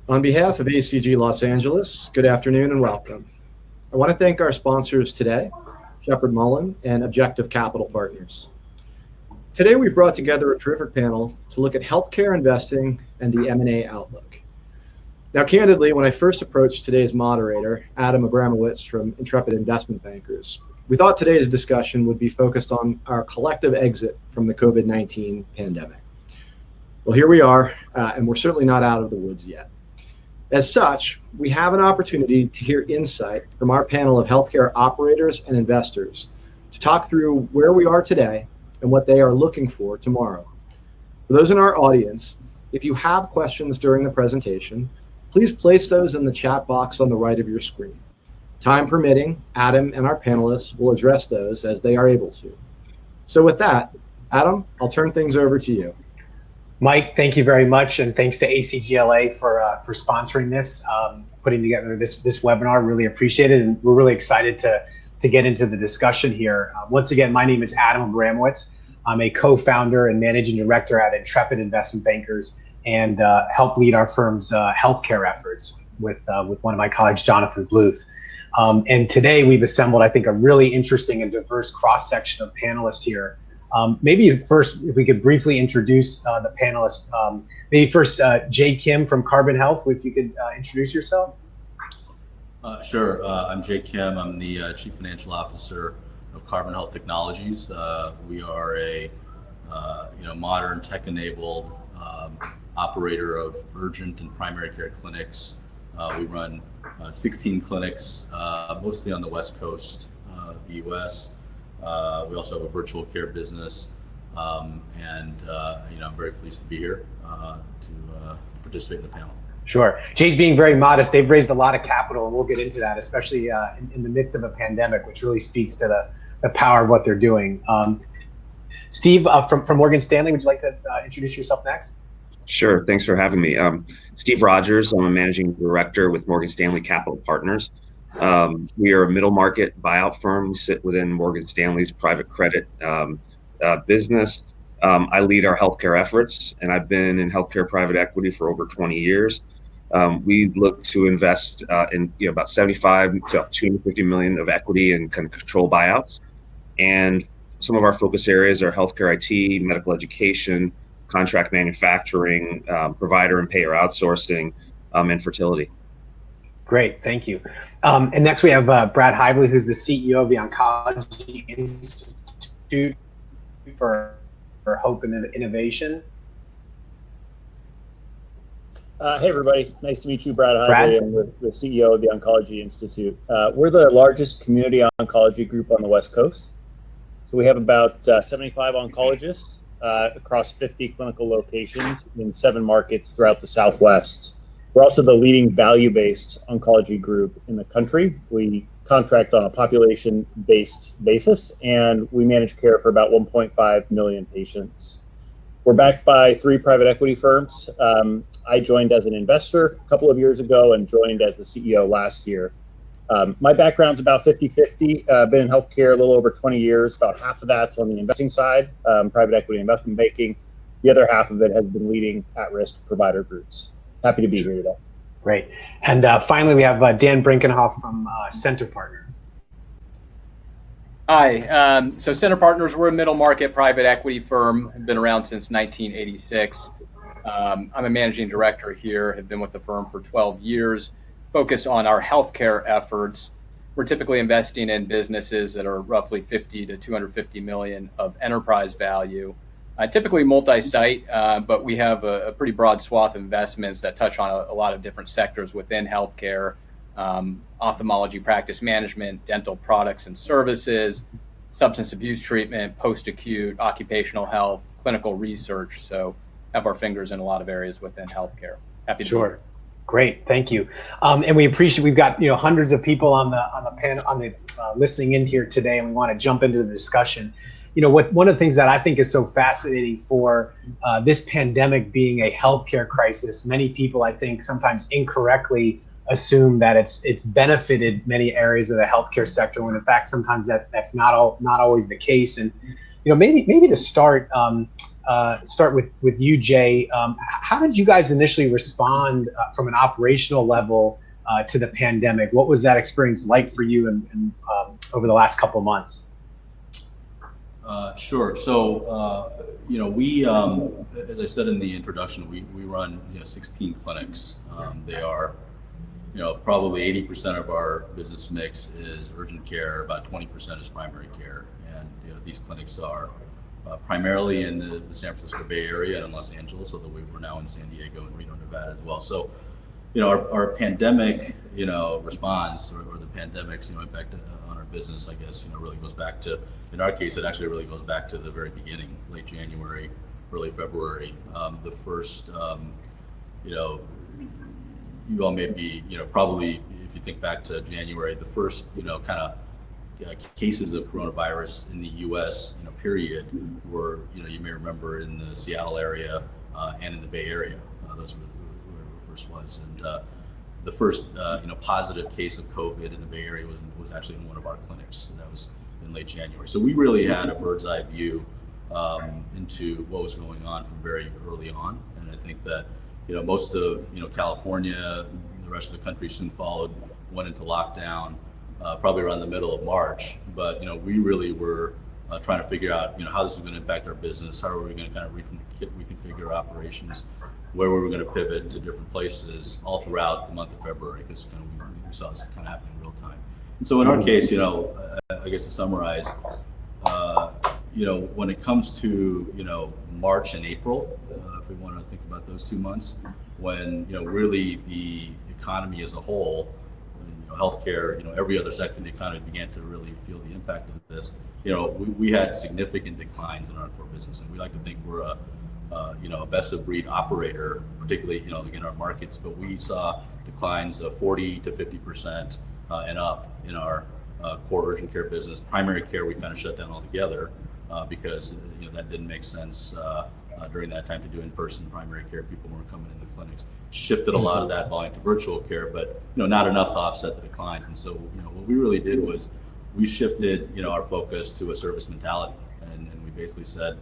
On behalf of ACG Los Angeles, good afternoon and welcome. I want to thank our sponsors today, Shepherd Mullen and Objective Capital Partners. Today we've brought together a terrific panel to look at healthcare investing and the M&A outlook. Now, candidly, when I first approached today's moderator, Adam Abramowitz from Intrepid Investment Bankers, we thought today's discussion would be focused on our collective exit from the COVID-19 pandemic. Well, here we are, and we're certainly not out of the woods yet. As such, we have an opportunity to hear insight from our panel of healthcare operators and investors to talk through where we are today and what they are looking for tomorrow. For those in our audience, if you have questions during the presentation, please place those in the chat box on the right of your screen. Time permitting, Adam and our panelists will address those as they are able to. So with that, Adam, I'll turn things over to you. Mike, thank you very much, and thanks to ACGLA for sponsoring this, putting together this webinar. Really appreciate it, and we're really excited to get into the discussion here. Once again, my name is Adam Abramowitz. I'm a co-founder and managing director at Intrepid Investment Bankers, and help lead our firm's healthcare efforts with one of my colleagues, Jonathan Bluth. And today we've assembled, I think, a really interesting and diverse cross-section of panelists here. Maybe first, if we could briefly introduce the panelists. Maybe first, Jay Kim from Carbon Health, if you could introduce yourself. Sure. I'm Jay Kim. I'm the Chief Financial Officer of Carbon Health Technologies. We are a modern tech-enabled operator of urgent and primary care clinics. We run 16 clinics, mostly on the West Coast of the U.S. We also have a virtual care business, and I'm very pleased to be here to participate in the panel. Sure. Jay's being very modest. They've raised a lot of capital, and we'll get into that, especially in the midst of a pandemic, which really speaks to the power of what they're doing. Steve from Morgan Stanley, would you like to introduce yourself next? Sure. Thanks for having me. Steve Rodgers. I'm a managing director with Morgan Stanley Capital Partners. We are a middle market buyout firm. We sit within Morgan Stanley's private credit business. I lead our healthcare efforts, and I've been in healthcare private equity for over 20 years. We look to invest in about 75 to 250 million of equity and kind of control buyouts. And some of our focus areas are healthcare IT, medical education, contract manufacturing, provider and payer outsourcing, and fertility. Great, thank you. And next we have Brad Hively, who's the CEO of the Oncology Institute for Hope and Innovation. Hey everybody, nice to meet you, Brad Hively. I'm the CEO of the Oncology Institute. We're the largest community oncology group on the West Coast. So we have about 75 oncologists across 50 clinical locations in 7 markets throughout the Southwest. We're also the leading value-based oncology group in the country. We contract on a population-based basis, and we manage care for about 1.5 million patients. We're backed by 3 private equity firms. I joined as an investor a couple of years ago and joined as the CEO last year. My background's about 50-50. Been in healthcare a little over 20 years. About half of that's on the investing side, private equity investment banking. The other half of it has been leading at-risk provider groups. Happy to be here today. Great. And finally, we have Dan Brinkenhoff from Center Partners. Hi. So Center Partners, we're a middle market private equity firm. Have been around since 1986. I'm a managing director here. Have been with the firm for 12 years. Focus on our healthcare efforts. We're typically investing in businesses that are roughly 50 to 250 million of enterprise value. Typically multi-site, but we have a pretty broad swath of investments that touch on a lot of different sectors within healthcare, ophthalmology practice management, dental products and services, substance abuse treatment, post-acute, occupational health, clinical research. So have our fingers in a lot of areas within healthcare. Happy to be here. Great, thank you. And we appreciate, we've got hundreds of people on the panel, listening in here today, and we want to jump into the discussion. One of the things that I think is so fascinating for this pandemic being a healthcare crisis, many people I think sometimes incorrectly assume that it's benefited many areas of the healthcare sector, when in fact sometimes that's not always the case. And maybe to start with you, Jay. How did you guys initially respond from an operational level to the pandemic? What was that experience like for you over the last couple of months? Sure. So, we, as I said in the introduction, we run 16 clinics. They are, probably 80% of our business mix is urgent care, about 20% is primary care. And, these clinics are primarily in the San Francisco Bay Area and in Los Angeles, although we're now in San Diego and Reno, Nevada as well. So, our pandemic, response or the pandemic's, impact on our business, I guess, really goes back to, in our case, it actually really goes back to the very beginning, late January, early February. The first, you all may be, probably, if you think back to January, the first, kind of cases of coronavirus in the U.S., period, were, you may remember, in the Seattle area and in the Bay Area. Those were where it first was. And the first, positive case of COVID in the Bay Area was actually in one of our clinics. And that was in late January. So we really had a bird's eye view into what was going on from very early on. And I think that, most of, California, the rest of the country soon followed, went into lockdown probably around the middle of March. But, we really were trying to figure out, how this is going to impact our business. How are we going to kind of reconfigure operations? Where we were going to pivot to different places all throughout the month of February, because we saw this kind of happening in real time. And so in our case, I guess to summarize, when it comes to, March and April, if we want to think about those 2 months, when, really the economy as a whole, healthcare, every other sector in the economy began to really feel the impact of this, we had significant declines in our core business. And we like to think we're a best of breed operator, particularly, in our markets, but we saw declines of 40 to 50% and up in our core urgent care business. Primary care, we kind of shut down altogether because, that didn't make sense during that time to do in-person primary care. People weren't coming in the clinics. Shifted a lot of that volume to virtual care, but, not enough to offset the declines. And so, what we really did was we shifted, our focus to a service mentality. And we basically said,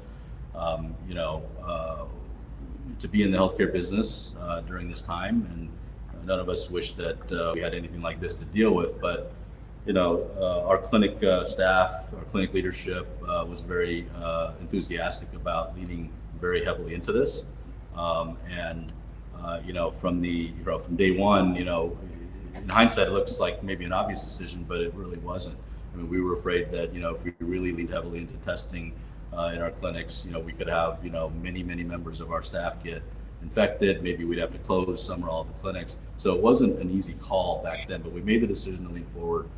to be in the healthcare business during this time, and none of us wish that we had anything like this to deal with, but our clinic staff, our clinic leadership was very enthusiastic about leading very heavily into this, and from day one, in hindsight, it looks like maybe an obvious decision, but it really wasn't. I mean, we were afraid that if we really leaned heavily into testing in our clinics, we could have, many members of our staff get infected. Maybe we'd have to close some or all of the clinics. So it wasn't an easy call back then, but we made the decision to lean forward.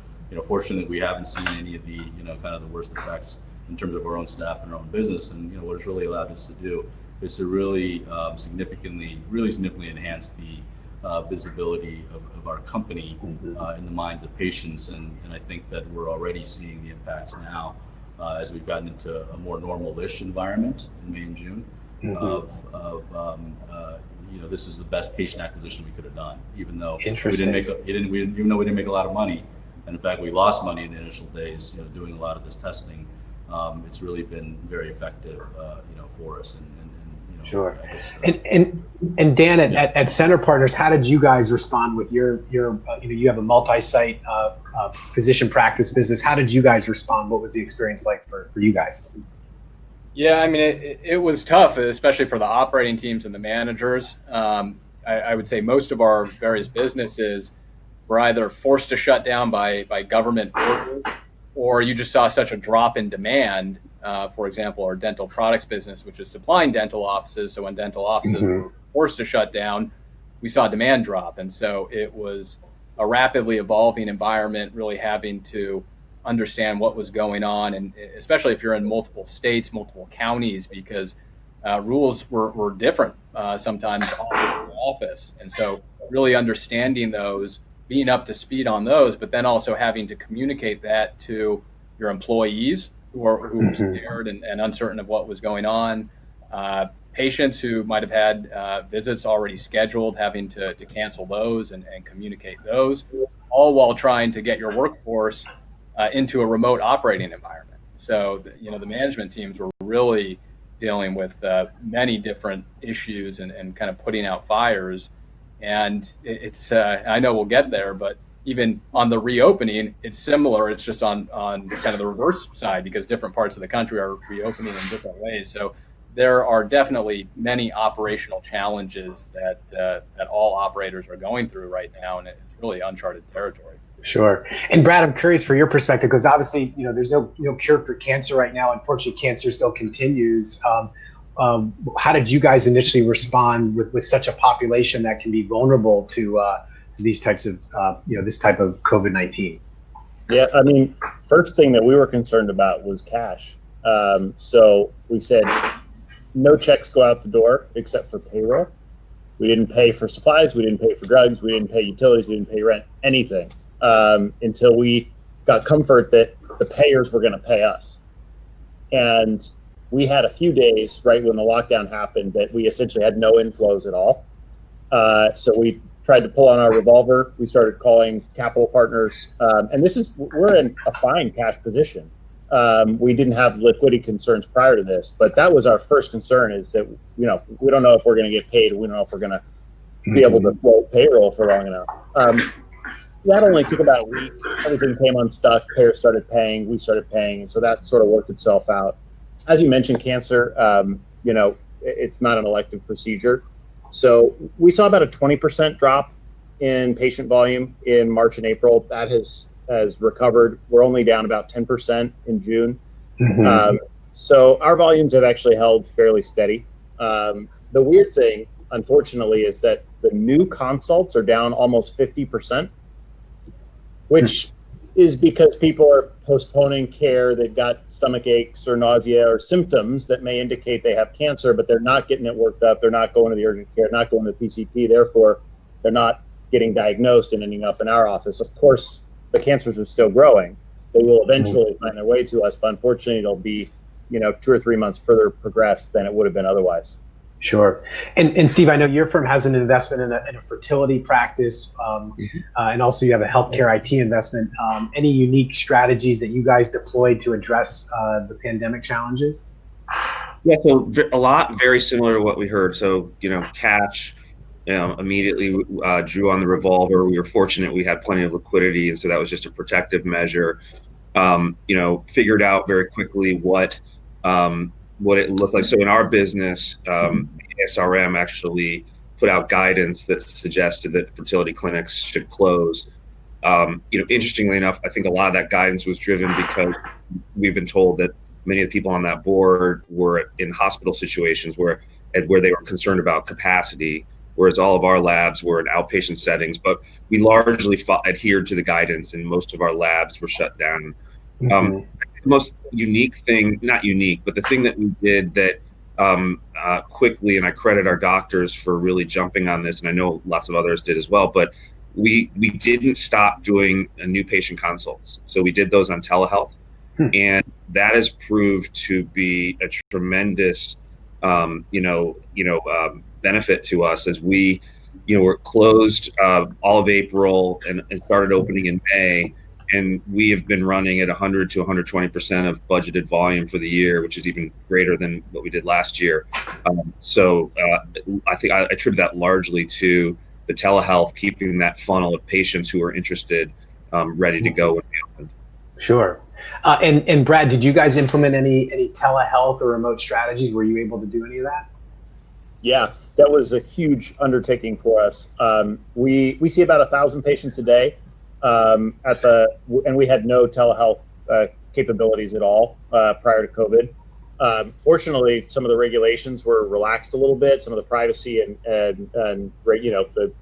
Fortunately, we haven't seen any of the, kind of the worst effects in terms of our own staff and our own business. And, what it's really allowed us to do is to really significantly enhance the visibility of our company in the minds of patients. And I think that we're already seeing the impacts now. As we've gotten into a more normal-ish environment in May and June, this is the best patient acquisition we could have done, even though we didn't make a lot of money, and in fact we lost money in the initial days, doing a lot of this testing. It's really been very effective, for us. Sure. I guess, and Dan at Center Partners, how did you guys respond with your you have a multi-site physician practice business. How did you guys respond? What was the experience like for you guys? Yeah, I mean, it was tough, especially for the operating teams and the managers. I would say most of our various businesses were either forced to shut down by government orders, or you just saw such a drop in demand. For example, our dental products business, which is supplying dental offices. So when dental offices were forced to shut down, we saw demand drop. And so it was a rapidly evolving environment, really having to understand what was going on. And especially if you're in multiple states, multiple counties, because rules were different sometimes office to office. And so really understanding those, being up to speed on those, but then also having to communicate that to your employees who were scared and uncertain of what was going on, patients who might have had visits already scheduled, having to cancel those and communicate those, all while trying to get your workforce into a remote operating environment. So, the management teams were really dealing with many different issues and kind of putting out fires. And it's, I know we'll get there, but even on the reopening, it's similar. It's just on kind of the reverse side, because different parts of the country are reopening in different ways. So there are definitely many operational challenges that all operators are going through right now, and it's really uncharted territory. Sure. And Brad, I'm curious for your perspective, because obviously, there's no cure for cancer right now. Unfortunately, cancer still continues. How did you guys initially respond with such a population that can be vulnerable to these types of, this type of COVID-19? Yeah, I mean, first thing that we were concerned about was cash. So we said, no checks go out the door except for payroll. We didn't pay for supplies. We didn't pay for drugs. We didn't pay utilities. We didn't pay rent, anything, until we got comfort that the payers were going to pay us. And we had a few days right when the lockdown happened that we essentially had no inflows at all. So we tried to pull on our revolver. We started calling capital partners. And we're in a fine cash position. We didn't have liquidity concerns prior to this, but that was our first concern, is that, we don't know if we're going to get paid. We don't know if we're going to be able to float payroll for long enough. That only took about a week. Everything came unstuck. Payers started paying. We started paying. And so that sort of worked itself out. As you mentioned, cancer, it's not an elective procedure. So we saw about a 20% drop in patient volume in March and April. That has recovered. We're only down about 10% in June. So our volumes have actually held fairly steady. The weird thing, unfortunately, is that the new consults are down almost 50%, which is because people are postponing care that got stomach aches or nausea or symptoms that may indicate they have cancer, but they're not getting it worked up. They're not going to the urgent care, not going to the PCP. Therefore, they're not getting diagnosed and ending up in our office. Of course, the cancers are still growing. They will eventually find their way to us, but unfortunately, it'll be, 2 or 3 months further progressed than it would have been otherwise. Sure. And Steve, I know your firm has an investment in a fertility practice, and also you have a healthcare IT investment. Any unique strategies that you guys deployed to address the pandemic challenges? Yeah, so a lot very similar to what we heard. So, cash, immediately drew on the revolver. We were fortunate we had plenty of liquidity, and so that was just a protective measure. Figured out very quickly what it looked like. So in our business, SRM actually put out guidance that suggested that fertility clinics should close. Interestingly enough, I think a lot of that guidance was driven because we've been told that many of the people on that board were in hospital situations where they were concerned about capacity, whereas all of our labs were in outpatient settings. But we largely adhered to the guidance, and most of our labs were shut down. The most unique thing, not unique, but the thing that we did that quickly, and I credit our doctors for really jumping on this, and I know lots of others did as well, but we didn't stop doing new patient consults. So we did those on telehealth, and that has proved to be a tremendous benefit to us as we were closed all of April and started opening in May. And we have been running at 100 to 120% of budgeted volume for the year, which is even greater than what we did last year. So I think I attribute that largely to the telehealth, keeping that funnel of patients who are interested ready to go when we open. Sure. And Brad, did you guys implement any telehealth or remote strategies? Were you able to do any of that? Yeah, that was a huge undertaking for us. We see about 1,000 patients a day. And we had no telehealth capabilities at all prior to COVID. Fortunately, some of the regulations were relaxed a little bit. Some of the privacy and the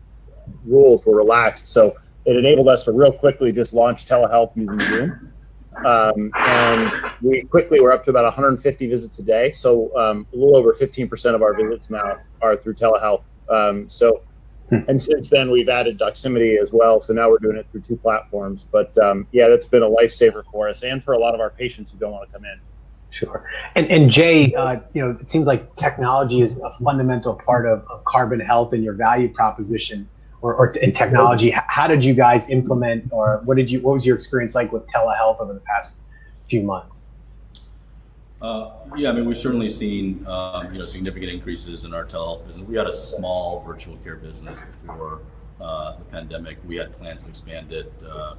rules were relaxed. So it enabled us to real quickly just launch telehealth using Zoom. And we quickly were up to about 150 visits a day. So a little over 15% of our visits now are through telehealth. And since then, we've added Doximity as well. So now we're doing it through 2 platforms. But that's been a lifesaver for us and for a lot of our patients who don't want to come in. Sure. And Jay, it seems like technology is a fundamental part of Carbon Health and your value proposition or in technology. How did you guys implement, or what was your experience like with telehealth over the past few months? Yeah, I mean, we've certainly seen significant increases in our telehealth business. We had a small virtual care business before the pandemic. We had plans to expand it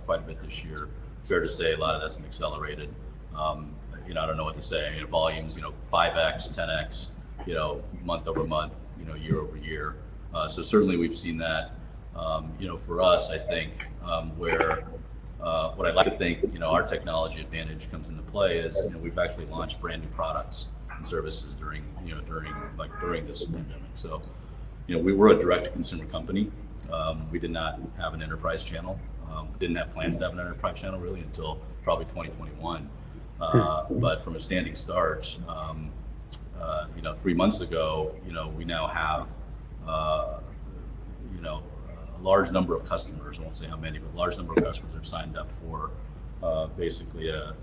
quite a bit this year. Fair to say, a lot of that's been accelerated. I don't know what to say. I mean, volumes, 5x, 10x, month over month, year over year. So certainly we've seen that. For us, I think where what I'd like to think, our technology advantage comes into play is, we've actually launched brand new products and services during this pandemic. So, we were a direct-to-consumer company. We did not have an enterprise channel. Didn't have plans to have an enterprise channel really until probably 2021. But from a standing start, 3 months ago, we now have, a large number of customers. I won't say how many, but a large number of customers have signed up for basically a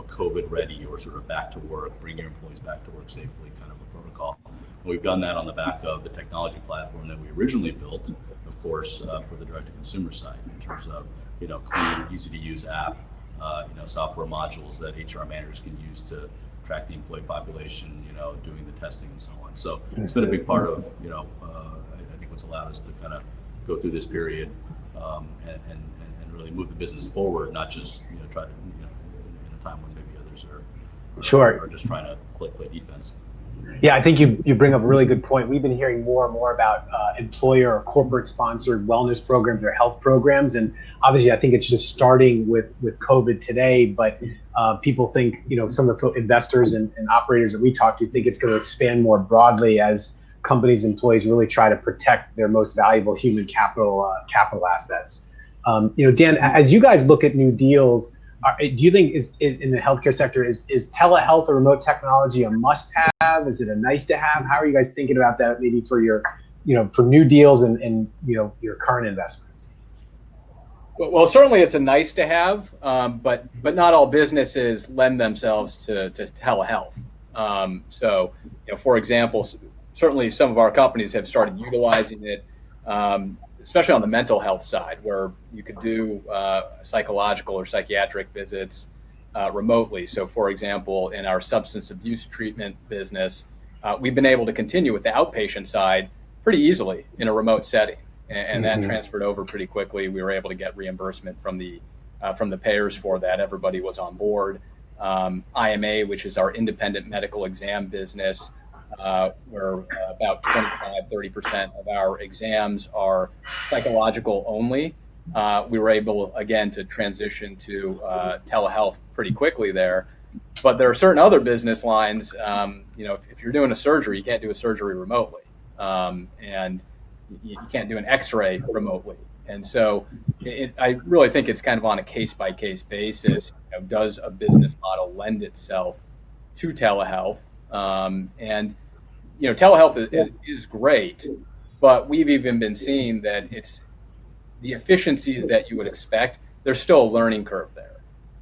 COVID-ready or sort of back to work, bring your employees back to work safely kind of a protocol. And we've done that on the back of the technology platform that we originally built, of course, for the direct-to-consumer side in terms of clean, easy-to-use app, software modules that HR managers can use to track the employee population, doing the testing and so on. So it's been a big part of, I think what's allowed us to kind of go through this period and really move the business forward, not just try to in a time when maybe others are just trying to play defense. Yeah, I think you bring up a really good point. We've been hearing more and more about employer or corporate sponsored wellness programs or health programs. And obviously, I think it's just starting with COVID today. But people think, some of the investors and operators that we talk to think it's going to expand more broadly as companies' employees really try to protect their most valuable human capital assets. Dan, as you guys look at new deals, do you think in the healthcare sector, is telehealth or remote technology a must-have? Is it a nice-to-have? How are you guys thinking about that maybe for your, for new deals and your current investments? Well, certainly it's a nice-to-have, but not all businesses lend themselves to telehealth. So, for example, certainly some of our companies have started utilizing it, especially on the mental health side, where you could do psychological or psychiatric visits remotely. So, for example, in our substance abuse treatment business, we've been able to continue with the outpatient side pretty easily in a remote setting, and that transferred over pretty quickly. We were able to get reimbursement from the payers for that. Everybody was on board. IMA, which is our independent medical exam business, where about 25-30% of our exams are psychological only. We were able, again, to transition to telehealth pretty quickly there. But there are certain other business lines, if you're doing a surgery, you can't do a surgery remotely. And you can't do an x-ray remotely. And so I really think it's kind of on a case-by-case basis. Does a business model lend itself to telehealth? And telehealth is great, but we've even been seeing that it's the efficiencies that you would expect. There's still a learning curve there.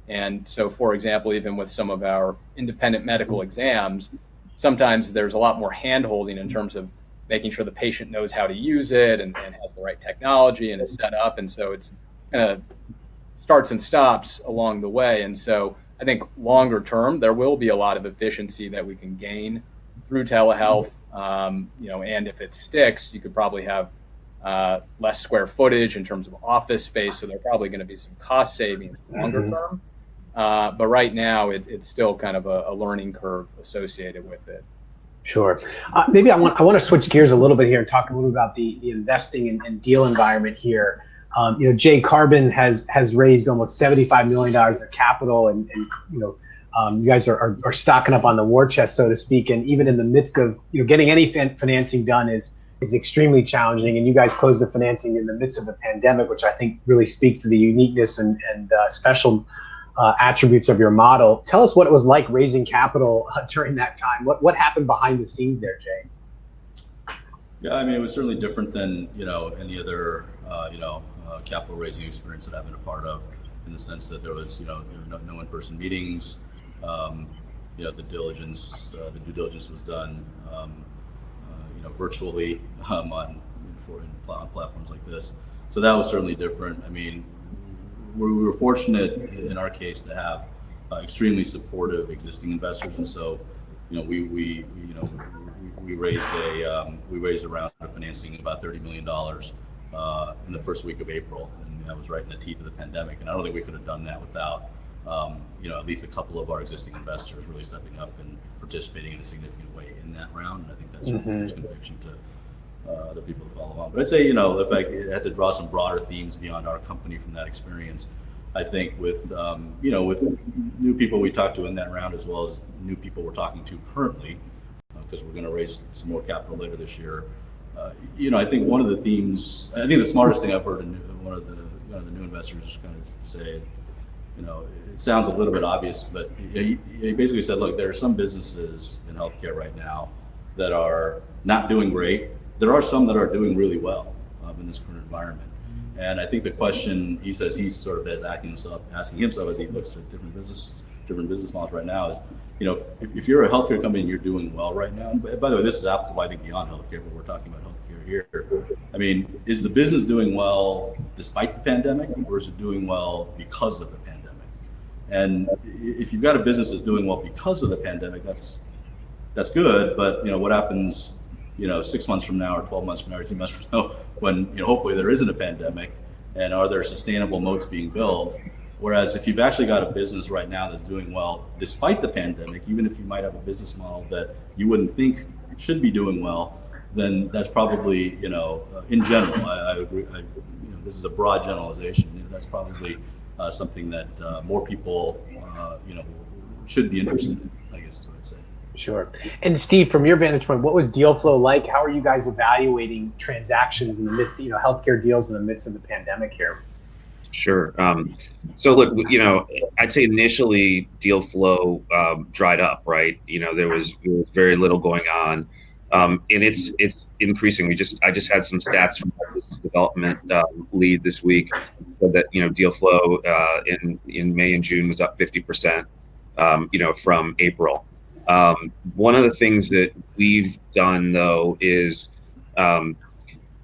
And so, for example, even with some of our independent medical exams, sometimes there's a lot more hand-holding in terms of making sure the patient knows how to use it and has the right technology and is set up. And so it's kind of starts and stops along the way. And so I think longer term, there will be a lot of efficiency that we can gain through telehealth. And if it sticks, you could probably have less square footage in terms of office space. So there are probably going to be some cost savings longer term. But right now, it's still kind of a learning curve associated with it. Sure. Maybe I want to switch gears a little bit here and talk a little about the investing and deal environment here. Jay Carbon has raised almost $75 million of capital, and you guys are stocking up on the war chest, so to speak. And even in the midst of getting any financing done is extremely challenging. And you guys closed the financing in the midst of the pandemic, which I think really speaks to the uniqueness and special attributes of your model. Tell us what it was like raising capital during that time. What happened behind the scenes there, Jay? Yeah, I mean, it was certainly different than any other capital raising experience that I've been a part of, in the sense that there was no in-person meetings. The due diligence was done virtually on platforms like this. So that was certainly different. I mean, we were fortunate in our case to have extremely supportive existing investors, and so we raised a round of financing about $30 million in the first week of April, and that was right in the teeth of the pandemic. And I don't think we could have done that without at least a couple of our existing investors really stepping up and participating in a significant way in that round. And I think that's gives conviction to other people to follow on. But I'd say, if I had to draw some broader themes beyond our company from that experience, I think with with new people we talked to in that round, as well as new people we're talking to currently, because we're going to raise some more capital later this year. I think one of the themes, I think the smartest thing I've heard one of the new investors kind of say, it sounds a little bit obvious, but he basically said, look, there are some businesses in healthcare right now that are not doing great. There are some that are doing really well in this current environment. And I think the question he says he's sort of asking himself as he looks at different business models right now is, if you're a healthcare company and you're doing well right now, and by the way, this is applicable, I think, beyond healthcare, but we're talking about healthcare here. I mean, is the business doing well despite the pandemic, or is it doing well because of the pandemic? And if you've got a business that's doing well because of the pandemic, that's good. But what happens 6 months from now, or 12 months from now, or 2 months from now, when hopefully there isn't a pandemic, and are there sustainable moats being built? Whereas if you've actually got a business right now that's doing well despite the pandemic, even if you might have a business model that you wouldn't think should be doing well, then that's probably in general, I agree. This is a broad generalization. That's probably something that more people should be interested in, I guess is what I'd say. Sure. And Steve, from your vantage point, what was deal flow like? How are you guys evaluating transactions in the midst, healthcare deals in the midst of the pandemic here? Sure. So look, I'd say initially deal flow dried up, right? There was very little going on, and it's increasing. I just had some stats from our business development lead this week, so that deal flow in May and June was up 50%, from April. One of the things that we've done though is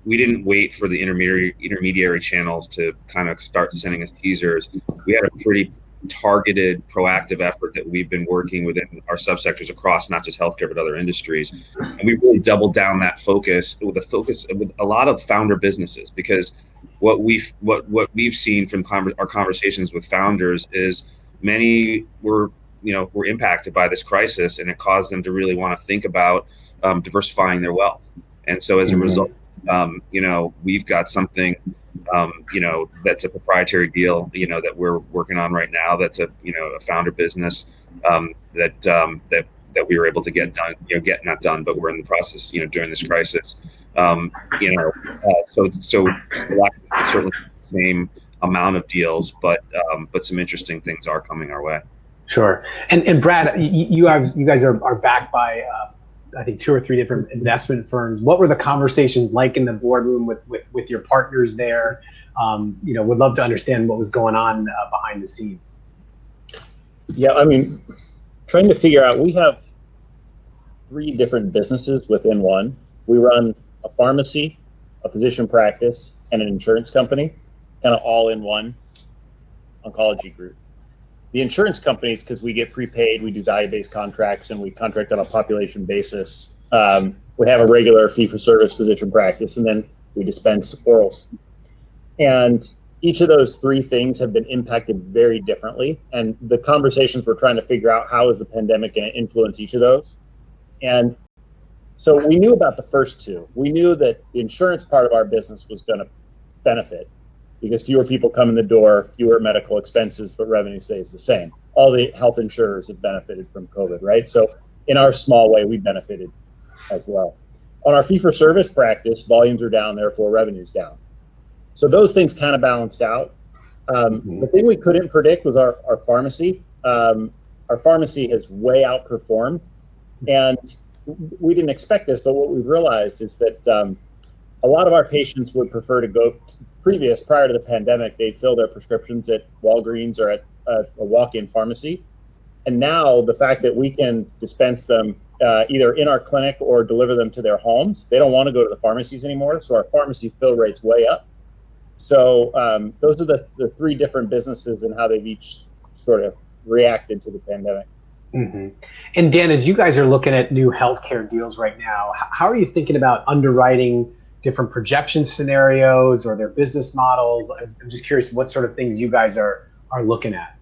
we didn't wait for the intermediary channels to kind of start sending us teasers. We had a pretty targeted, proactive effort that we've been working within our subsectors across not just healthcare but other industries, and we really doubled down that focus with a lot of founder businesses, because what we've seen from our conversations with founders is many were impacted by this crisis, and it caused them to really want to think about diversifying their wealth. And so as a result, we've got something, that's a proprietary deal, that we're working on right now. That's a founder business that we were able to get done, get not done, but we're in the process, during this crisis. So certainly the same amount of deals, but some interesting things are coming our way. Sure. And Brad, you guys are backed by I think 2 or 3 different investment firms. What were the conversations like in the boardroom with your partners there? Would love to understand what was going on behind the scenes. Yeah, I mean, trying to figure out, we have 3 different businesses within one. We run a pharmacy, a physician practice, and an insurance company, kind of all in one oncology group. The insurance companies, because we get prepaid, we do value-based contracts, and we contract on a population basis. We have a regular fee-for-service physician practice, and then we dispense orals. And each of those 3 things have been impacted very differently. And the conversations we're trying to figure out, how is the pandemic going to influence each of those? And so we knew about the first 2. We knew that the insurance part of our business was going to benefit, because fewer people come in the door, fewer medical expenses, but revenue stays the same. All the health insurers have benefited from COVID, right? So in our small way, we benefited as well. On our fee-for-service practice, volumes are down, therefore revenue's down. So those things kind of balanced out. The thing we couldn't predict was our pharmacy. Our pharmacy has way outperformed, and we didn't expect this, but what we've realized is that a lot of our patients would prefer to go prior to the pandemic, they'd fill their prescriptions at Walgreens or at a walk-in pharmacy. And now the fact that we can dispense them either in our clinic or deliver them to their homes, they don't want to go to the pharmacies anymore. So our pharmacy fill rate's way up. So those are the 3 different businesses and how they've each sort of reacted to the pandemic. Mm-hmm. And Dan, as you guys are looking at new healthcare deals right now, how are you thinking about underwriting different projection scenarios or their business models? I'm just curious what sort of things you guys are looking at.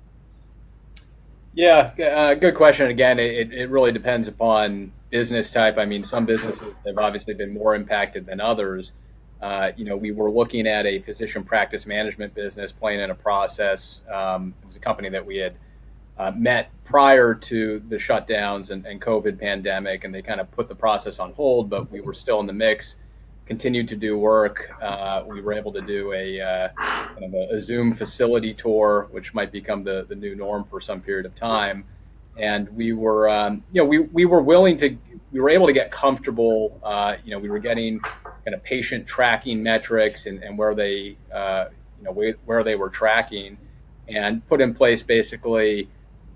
Yeah, good question. Again, it really depends upon business type. I mean, some businesses have obviously been more impacted than others. We were looking at a physician practice management business playing in a process. It was a company that we had met prior to the shutdowns and COVID pandemic, and they kind of put the process on hold, but we were still in the mix, continued to do work. We were able to do a kind of a Zoom facility tour, which might become the new norm for some period of time. And we were, we were willing to, we were able to get comfortable. We were getting kind of patient tracking metrics and where they, where they were tracking, and put in place basically,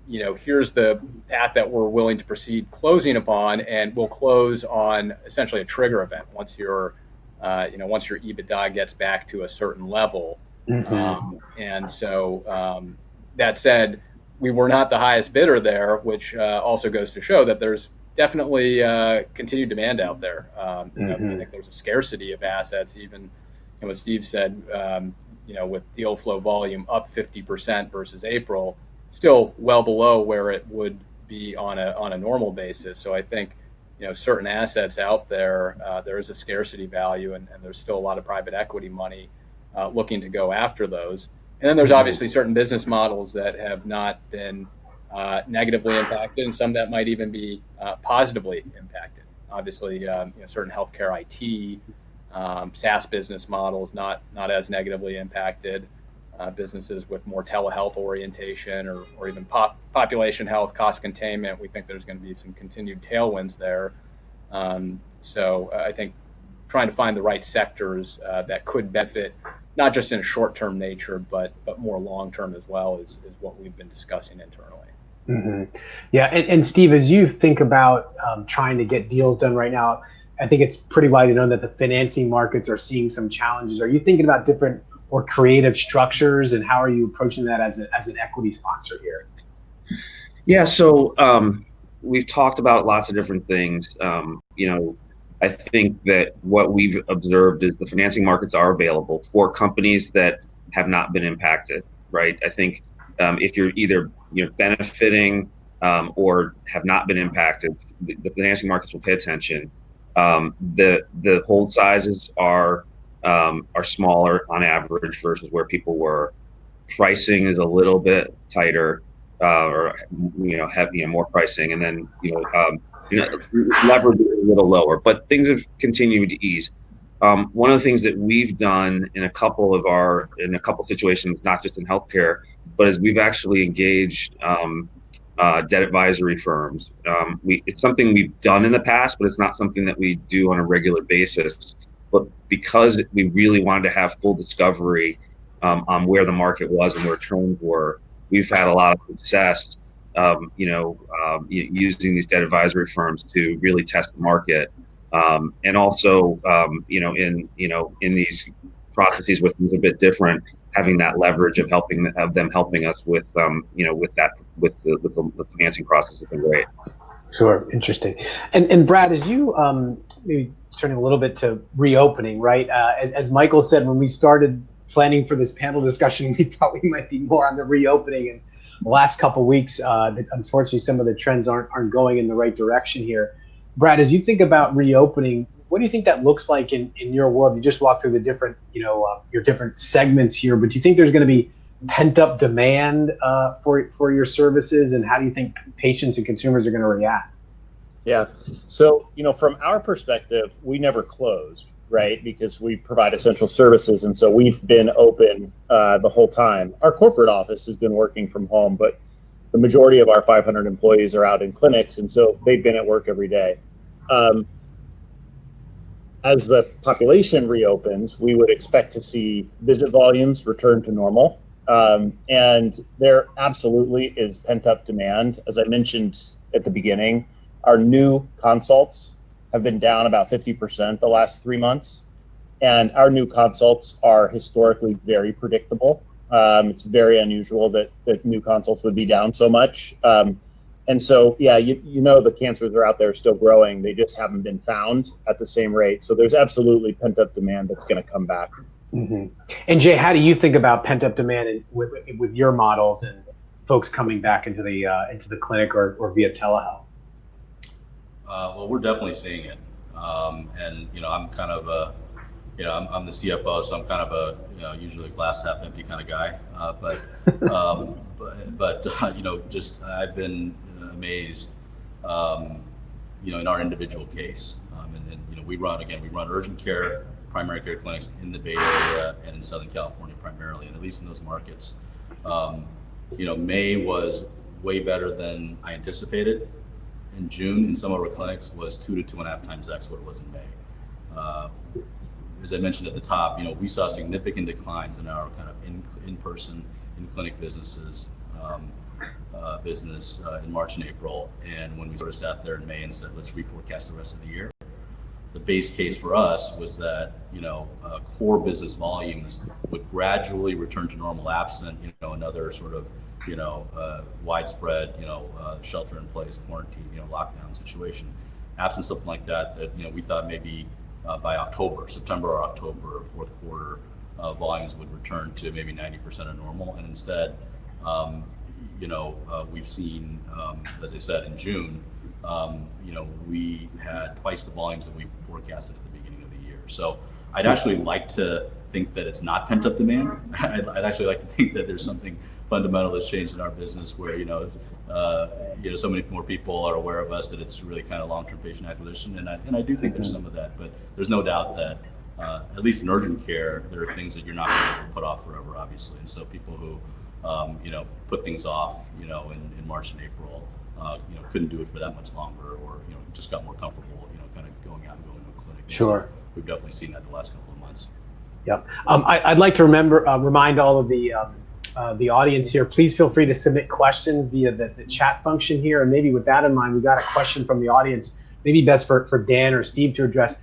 here's the path that we're willing to proceed closing upon, and we'll close on essentially a trigger event once your EBITDA gets back to a certain level. Mm-hmm. And so that said, we were not the highest bidder there, which also goes to show that there's definitely continued demand out there. I think there's a scarcity of assets, even what Steve said, with deal flow volume up 50% versus April, still well below where it would be on a normal basis. So I think, certain assets out there, there is a scarcity value, and there's still a lot of private equity money looking to go after those. And then there's obviously certain business models that have not been negatively impacted, and some that might even be positively impacted. Obviously, certain healthcare IT, SaaS business models not as negatively impacted. Businesses with more telehealth orientation or even population health, cost containment, we think there's going to be some continued tailwinds there. So I think trying to find the right sectors that could benefit, not just in a short-term nature, but more long-term as well, is what we've been discussing internally. Mm-hmm. Yeah, and Steve, as you think about trying to get deals done right now, I think it's pretty widely known that the financing markets are seeing some challenges. Are you thinking about different or creative structures, and how are you approaching that as an equity sponsor here? Yeah, so we've talked about lots of different things. I think that what we've observed is the financing markets are available for companies that have not been impacted, right? I think if you're either benefiting or have not been impacted, the financing markets will pay attention. The hold sizes are smaller on average versus where people were. Pricing is a little bit tighter, or have more pricing, and then leverage is a little lower. But things have continued to ease. One of the things that we've done in a couple situations, not just in healthcare, but is we've actually engaged debt advisory firms. It's something we've done in the past, but it's not something that we do on a regular basis. But because we really wanted to have full discovery on where the market was and where trends were, we've had a lot of success, using these debt advisory firms to really test the market, and also, in these processes with things a bit different, having that leverage of them helping us with the financing process has been great. Sure, interesting. And Brad, as you maybe turning a little bit to reopening, right? As Michael said, when we started planning for this panel discussion, we thought we might be more on the reopening. And the last couple of weeks, unfortunately, some of the trends aren't going in the right direction here. Brad, as you think about reopening, what do you think that looks like in your world? You just walked through the different, your different segments here, but do you think there's going to be pent-up demand for your services, and how do you think patients and consumers are going to react? Yeah. So, from our perspective, we never closed, right? Because we provide essential services. And so we've been open the whole time. Our corporate office has been working from home, but the majority of our 500 employees are out in clinics. And so they've been at work every day. As the population reopens, we would expect to see visit volumes return to normal. And there absolutely is pent-up demand. As I mentioned at the beginning, our new consults have been down about 50% the last 3 months. And our new consults are historically very predictable. It's very unusual that new consults would be down so much. And so, yeah, you know the cancers are out there still growing. They just haven't been found at the same rate. So there's absolutely pent-up demand that's going to come back. Mm-hmm. And Jay, how do you think about pent-up demand with your models and folks coming back into the clinic or via telehealth? Well, we're definitely seeing it. And, I'm kind of I'm the CFO, so I'm kind of a, usually glass half empty kind of guy. Just I've been amazed, in our individual case. And we run urgent care, primary care clinics in the Bay Area and in Southern California primarily, and at least in those markets. May was way better than I anticipated. In June, in some of our clinics, was 2 to 2.5 times X what it was in May. As I mentioned at the top, we saw significant declines in our kind of in-person, in-clinic business in March and April. And when we sort of sat there in May and said, let's reforecast the rest of the year, the base case for us was that, core business volumes would gradually return to normal absent, another sort of, widespread, shelter in place, quarantine, lockdown situation. Absent something like that, we thought maybe by September or October, fourth quarter, volumes would return to maybe 90% of normal. And instead, we've seen, as I said, in June, we had twice the volumes that we forecasted at the beginning of the year. So I'd actually like to think that it's not pent up demand. I'd actually like to think that there's something fundamental that's changed in our business where, so many more people are aware of us, that it's really kind of long-term patient acquisition. And I do think there's some of that, but there's no doubt that at least in urgent care, there are things that you're not going to be able to put off forever, obviously. And so people who, put things off, in March and April, couldn't do it for that much longer, or, just got more comfortable, kind of going out and going to a clinic. Sure. So we've definitely seen that the last couple of months. Yep. I'd like to remind all of the audience here, please feel free to submit questions via the chat function here. And maybe with that in mind, we got a question from the audience, maybe best for Dan or Steve to address.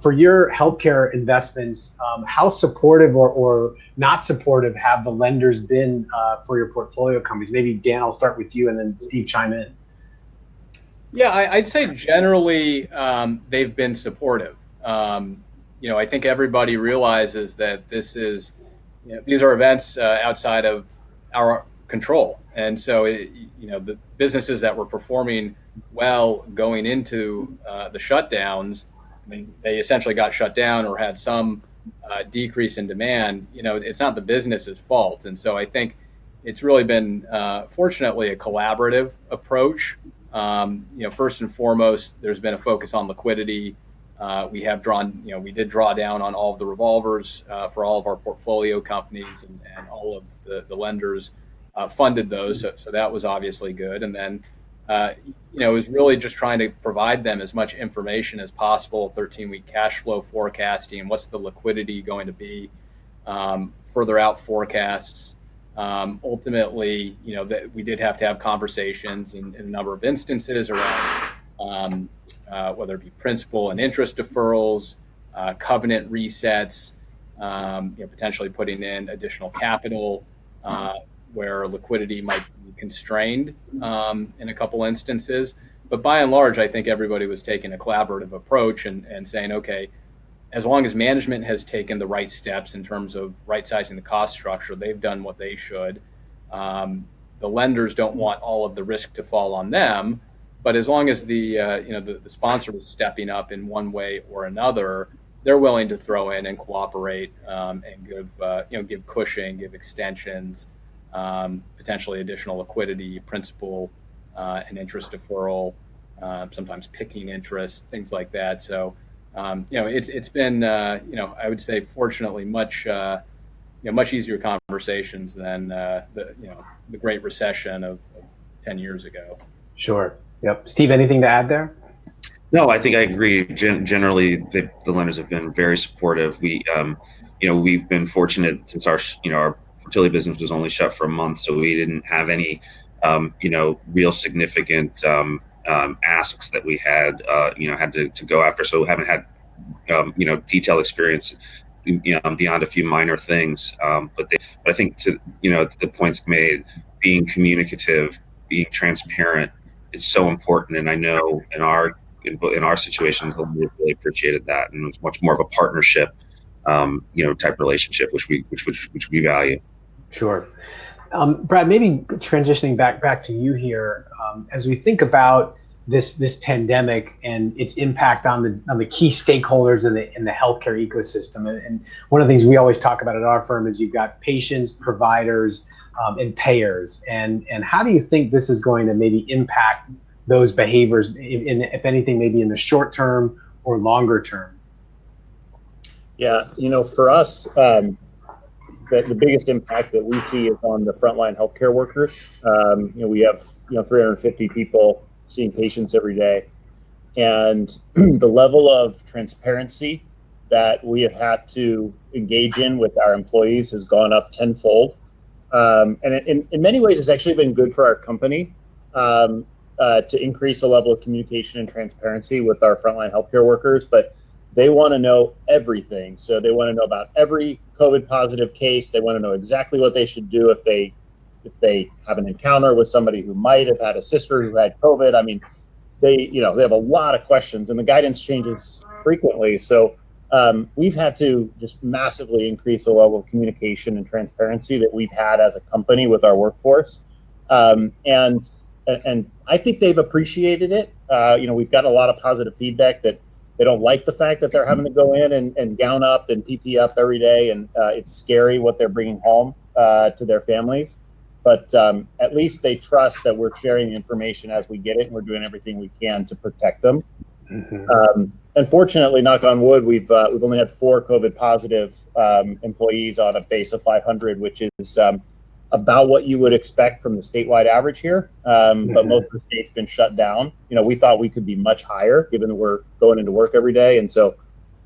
For your healthcare investments, how supportive or not supportive have the lenders been for your portfolio companies? Maybe Dan, I'll start with you, and then Steve chime in. Yeah, I'd say generally they've been supportive. I think everybody realizes that these are events outside of our control, and so the businesses that were performing well going into the shutdowns, I mean, they essentially got shut down or had some decrease in demand. It's not the business's fault, and so I think it's really been fortunately a collaborative approach. First and foremost, there's been a focus on liquidity. We did draw down on all of the revolvers for all of our portfolio companies, and all of the lenders funded those. So that was obviously good. And then, it was really just trying to provide them as much information as possible, 13-week cash flow forecasting, what's the liquidity going to be, further out forecasts. Ultimately, that we did have to have conversations in a number of instances around whether it be principal and interest deferrals, covenant resets, potentially putting in additional capital where liquidity might be constrained in a couple instances. But by and large, I think everybody was taking a collaborative approach and saying, okay, as long as management has taken the right steps in terms of right-sizing the cost structure, they've done what they should. The lenders don't want all of the risk to fall on them. But as long as the sponsor was stepping up in one way or another, they're willing to throw in and cooperate and give cushion, give extensions, potentially additional liquidity, principal and interest deferral, sometimes PIKing interest, things like that. So it's been I would say fortunately much easier conversations than the Great Recession of 10 years ago. Sure. Yep. Steve, anything to add there? No, I think I agree. Generally, the lenders have been very supportive. We've been fortunate since our fertility business was only shut for a month, so we didn't have any, real significant asks that we had to go after. So we haven't had, detailed experience, beyond a few minor things. But I think to the points made, being communicative, being transparent, it's so important. And I know in our situations, we really appreciated that, and it was much more of a partnership, type relationship, which we value. Sure. Brad, maybe transitioning back to you here, as we think about this pandemic and its impact on the key stakeholders in the healthcare ecosystem. And one of the things we always talk about at our firm is you've got patients, providers, and payers. And how do you think this is going to maybe impact those behaviors, if anything, maybe in the short term or longer term? Yeah, for us, the biggest impact that we see is on the frontline healthcare workers. We have 350 people seeing patients every day, and the level of transparency that we have had to engage in with our employees has gone up tenfold. And in many ways, it's actually been good for our company to increase the level of communication and transparency with our frontline healthcare workers. But they want to know everything. So they want to know about every COVID positive case. They want to know exactly what they should do if they have an encounter with somebody who might have had a sister who had COVID. I mean, they have a lot of questions, and the guidance changes frequently. So we've had to just massively increase the level of communication and transparency that we've had as a company with our workforce. And I think they've appreciated it. We've got a lot of positive feedback that they don't like the fact that they're having to go in and gown up and PP up every day, and it's scary what they're bringing home to their families. But at least they trust that we're sharing the information as we get it, and we're doing everything we can to protect them. Mm-hmm. Unfortunately, knock on wood, we've only had 4 COVID positive employees on a base of 500, which is about what you would expect from the statewide average here. But most of the state's been shut down. We thought we could be much higher given that we're going into work every day. And so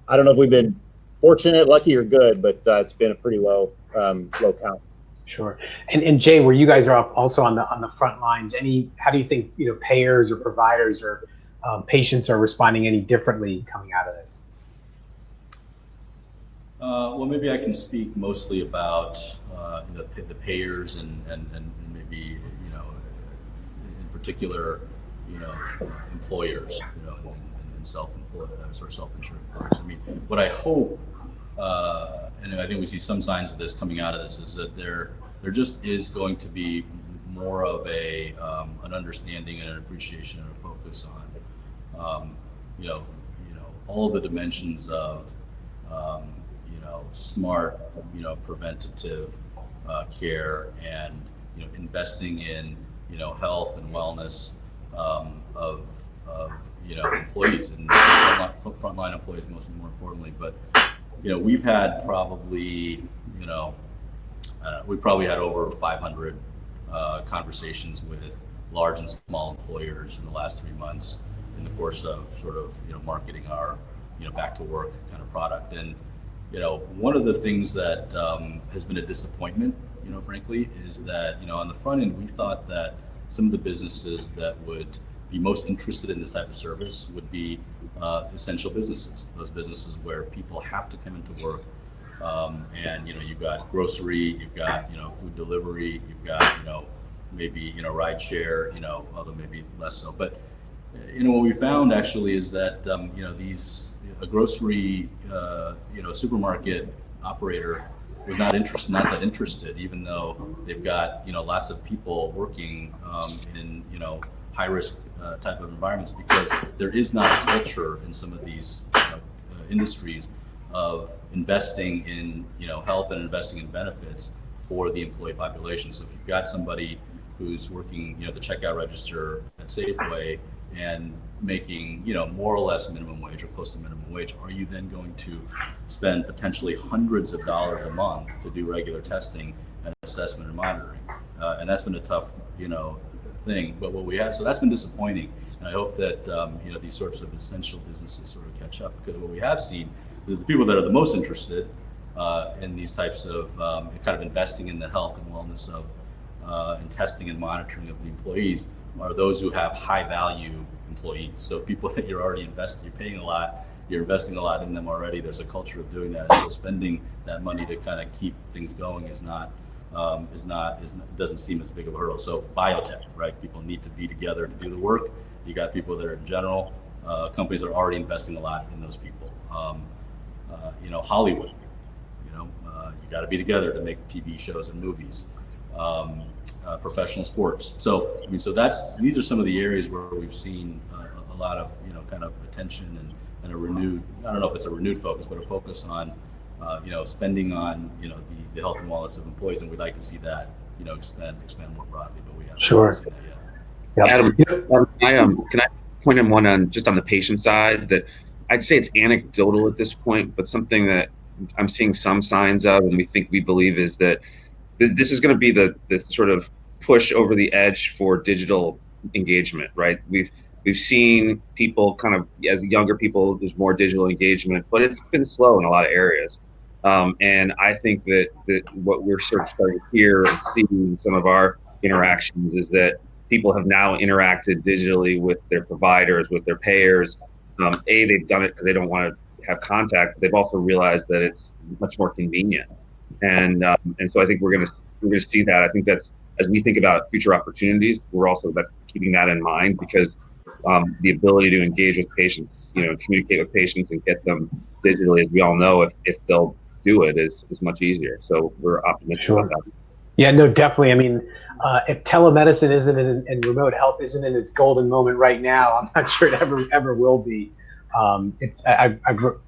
I don't know if we've been fortunate, lucky, or good, but it's been a pretty low count. Sure. And Jay, where you guys are also on the front lines, how do you think payers or providers or patients are responding any differently coming out of this? Well, maybe I can speak mostly about the payers and maybe in particular employers and self-employed sort of self-insured employers. I mean, what I hope, and I think we see some signs of this coming out of this, is that there just is going to be more of an understanding and an appreciation and a focus on all of the dimensions of smart preventative care and investing in health and wellness of employees and frontline employees more importantly. But we've had probably had over 500 conversations with large and small employers in the last 3 months in the course of sort of marketing our back to work kind of product. And one of the things that has been a disappointment, frankly, is that on the front end we thought that some of the businesses that would be most interested in this type of service would be essential businesses, those businesses where people have to come into work, and you've got grocery, you've got food delivery, you've got maybe ride share, although maybe less so. But what we found actually is that a grocery supermarket operator was not that interested, even though they've got lots of people working in high risk type of environments, because there is not a culture in some of these industries of investing in health and investing in benefits for the employee population. So if you've got somebody who's working the checkout register at Safeway and making more or less minimum wage or close to minimum wage, are you then going to spend potentially hundreds of dollars a month to do regular testing and assessment and monitoring? And that's been a tough thing. But what we have, so that's been disappointing, and I hope that these sorts of essential businesses sort of catch up, because what we have seen is that the people that are the most interested in these types of kind of investing in the health and wellness of and testing and monitoring of the employees are those who have high value employees. So people that you're already investing, you're paying a lot, you're investing a lot in them already. There's a culture of doing that. And so spending that money to kind of keep things going is not doesn't seem as big of a hurdle. So biotech, right? People need to be together to do the work. You got people that are in general. Companies are already investing a lot in those people. Hollywood, you got to be together to make TV shows and movies. Professional sports. So these are some of the areas where we've seen a lot of kind of attention and a renewed, I don't know if it's a renewed focus, but a focus on spending on the health and wellness of employees, and we'd like to see that expand more broadly. But we haven't seen that yet. Adam, can I point in one on just on the patient side that I'd say it's anecdotal at this point, but something that I'm seeing some signs of, and we believe is that this is going to be the sort of push over the edge for digital engagement, right? We've seen people kind of, as younger people, there's more digital engagement, but it's been slow in a lot of areas. And I think that what we're sort of starting to hear and see in some of our interactions is that people have now interacted digitally with their providers, with their payers. They've done it because they don't want to have contact, but they've also realized that it's much more convenient. And so I think we're gonna see that. I think that's, as we think about future opportunities, that's keeping that in mind, because the ability to engage with patients, communicate with patients and get them digitally, as we all know, if they'll do it, is much easier. So we're optimistic about that. Yeah, no, definitely. I mean, if telemedicine isn't and remote health isn't in its golden moment right now, I'm not sure it ever will be. I've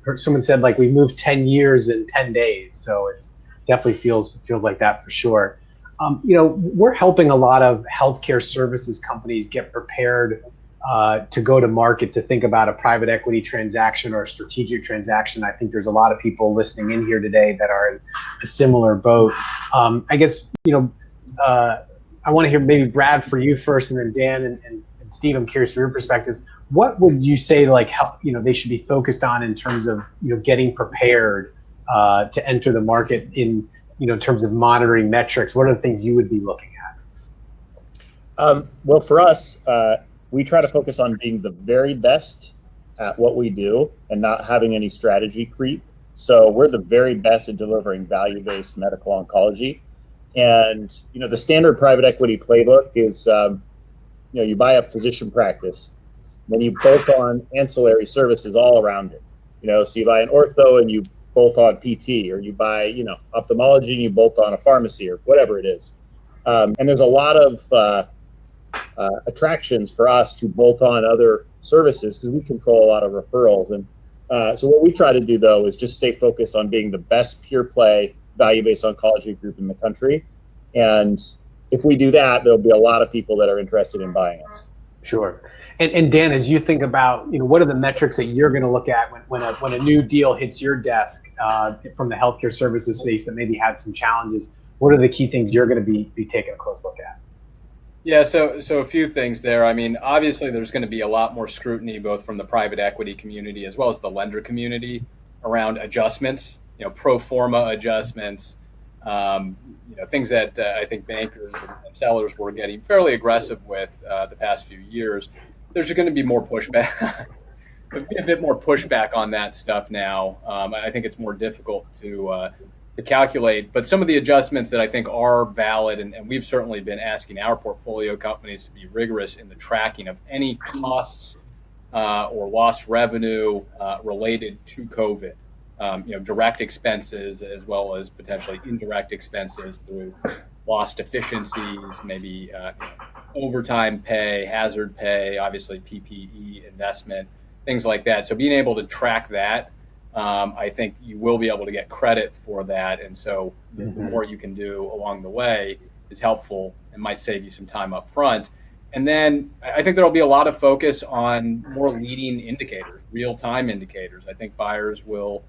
heard someone said, like, we moved 10 years in 10 days, so it's definitely feels like that for sure. We're helping a lot of healthcare services companies get prepared to go to market, to think about a private equity transaction or a strategic transaction. I think there's a lot of people listening in here today that are in a similar boat. I guess, I want to hear maybe Brad for you first, and then Dan and Steve, I'm curious from your perspectives. What would you say, like, how, they should be focused on in terms of, getting prepared to enter the market in terms of monitoring metrics? What are the things you would be looking at? Well, for us, we try to focus on being the very best at what we do and not having any strategy creep. So we're the very best at delivering value-based medical oncology. And, the standard private equity playbook is, you buy a physician practice, then you bolt on ancillary services all around it. So you buy an ortho and you bolt on PT, or you buy, ophthalmology and you bolt on a pharmacy, or whatever it is. And there's a lot of attractions for us to bolt on other services because we control a lot of referrals. And so what we try to do, though, is just stay focused on being the best pure play value-based oncology group in the country. And if we do that, there'll be a lot of people that are interested in buying us. Sure. And Dan, as you think about, what are the metrics that you're going to look at when a new deal hits your desk from the healthcare services space that maybe had some challenges? What are the key things you're going to be taking a close look at? Yeah, so a few things there. I mean, obviously, there's going to be a lot more scrutiny, both from the private equity community as well as the lender community, around adjustments, pro forma adjustments, things that I think bankers and sellers were getting fairly aggressive with the past few years. There's going to be more pushback, a bit more pushback on that stuff now. I think it's more difficult to calculate, but some of the adjustments that I think are valid, and we've certainly been asking our portfolio companies to be rigorous in the tracking of any costs or lost revenue related to COVID. Direct expenses as well as potentially indirect expenses through lost efficiencies, maybe overtime pay, hazard pay, obviously PPE investment, things like that. So being able to track that, I think you will be able to get credit for that. And so the more you can do along the way is helpful and might save you some time up front. And then I think there'll be a lot of focus on more leading indicators, real-time indicators. I think buyers will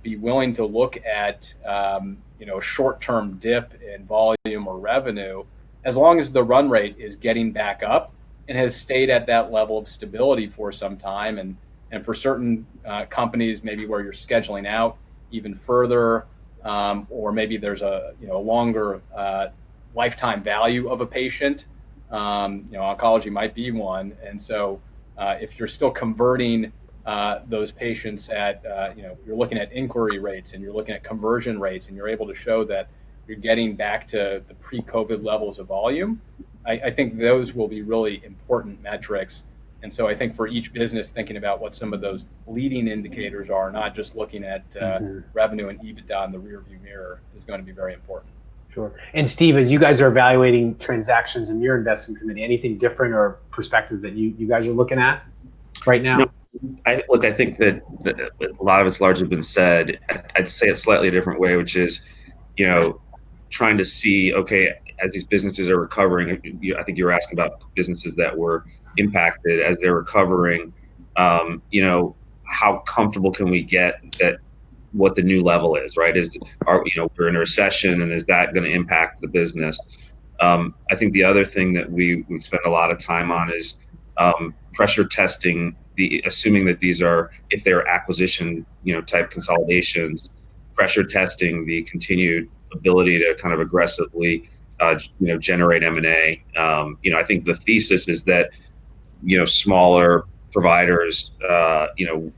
be willing to look at a short-term dip in volume or revenue, as long as the run rate is getting back up and has stayed at that level of stability for some time. And for certain companies, maybe where you're scheduling out even further, or maybe there's a longer lifetime value of a patient. Oncology might be one. And so if you're still converting those patients at, you're looking at inquiry rates and you're looking at conversion rates, and you're able to show that you're getting back to the pre-COVID levels of volume, I think those will be really important metrics. And so I think for each business, thinking about what some of those leading indicators are, not just looking at revenue and EBITDA in the rearview mirror, is going to be very important. Sure. And Steve, as you guys are evaluating transactions in your investment committee, anything different or perspectives that you guys are looking at right now? No, I think that a lot of it's largely been said. I'd say it slightly a different way, which is, trying to see, okay, as these businesses are recovering, I think you were asking about businesses that were impacted as they're recovering. How comfortable can we get that what the new level is, right? We're in a recession, and is that going to impact the business? I think the other thing that we spend a lot of time on is pressure testing, assuming that these are, if they're acquisition, type consolidations, pressure testing the continued ability to kind of aggressively, generate M&A. I think the thesis is that, smaller providers,